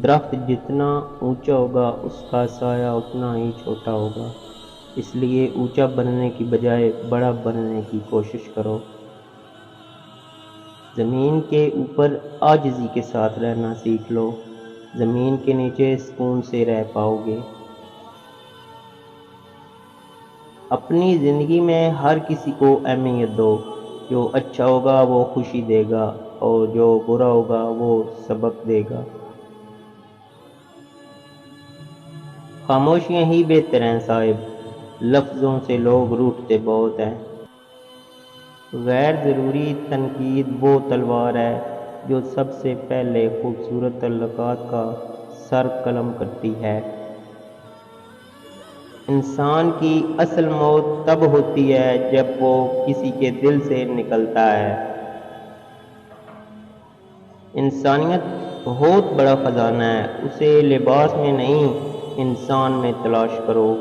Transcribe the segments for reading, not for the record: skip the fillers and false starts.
درخت جتنا اونچا ہوگا اس کا سایہ اتنا ہی چھوٹا ہوگا، اس لیے اونچا بننے کی بجائے بڑا بننے کی کوشش کرو۔ زمین کے اوپر عاجزی کے ساتھ رہنا سیکھ لو، زمین کے نیچے سکون سے رہ پاؤ گے۔ اپنی زندگی میں ہر کسی کو اہمیت دو، جو اچھا ہوگا وہ خوشی دے گا اور جو برا ہوگا وہ سبق دے گا۔ خاموشیاں ہی بہتر ہیں صاحب، لفظوں سے لوگ روٹھتے بہت ہیں۔ غیر ضروری تنقید وہ تلوار ہے جو سب سے پہلے خوبصورت تعلقات کا سر قلم کرتی ہے۔ انسان کی اصل موت تب ہوتی ہے جب وہ کسی کے دل سے نکلتا ہے۔ انسانیت بہت بڑا خزانہ ہے، اسے لباس میں نہیں انسان میں تلاش کرو۔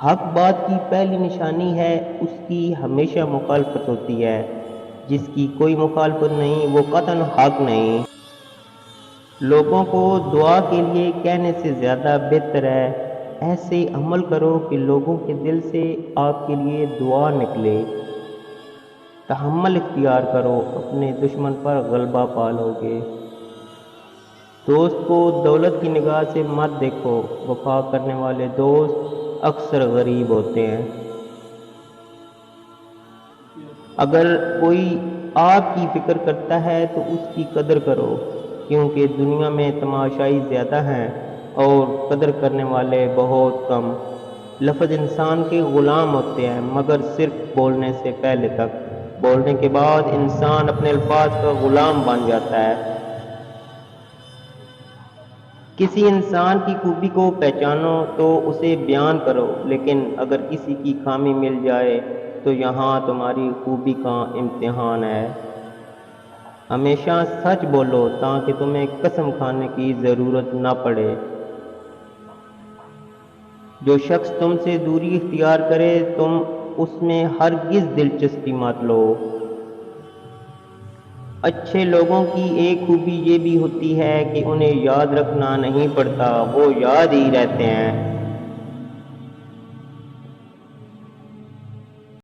حق بات کی پہلی نشانی ہے اس کی ہمیشہ مخالفت ہوتی ہے، جس کی کوئی مخالفت نہیں وہ قطعاً حق نہیں۔ لوگوں کو دعا کے لیے کہنے سے زیادہ بہتر ہے ایسے عمل کرو کہ لوگوں کے دل سے آپ کے لیے دعا نکلے۔ تحمل اختیار کرو، اپنے دشمن پر غلبہ پالو گے۔ دوست کو دولت کی نگاہ سے مت دیکھو، وفا کرنے والے دوست اکثر غریب ہوتے ہیں۔ اگر کوئی آپ کی فکر کرتا ہے تو اس کی قدر کرو، کیونکہ دنیا میں تماشائی زیادہ ہیں اور قدر کرنے والے بہت کم۔ لفظ انسان کے غلام ہوتے ہیں مگر صرف بولنے سے پہلے تک، بولنے کے بعد انسان اپنے الفاظ کا غلام بن جاتا ہے۔ کسی انسان کی خوبی کو پہچانو تو اسے بیان کرو، لیکن اگر کسی کی خامی مل جائے تو یہاں تمہاری خوبی کا امتحان ہے۔ ہمیشہ سچ بولو تاکہ تمہیں قسم کھانے کی ضرورت نہ پڑے۔ جو شخص تم سے دوری اختیار کرے تم اس میں ہرگز دلچسپی مت لو۔ اچھے لوگوں کی ایک خوبی یہ بھی ہوتی ہے کہ انہیں یاد رکھنا نہیں پڑتا، وہ یاد ہی رہتے ہیں۔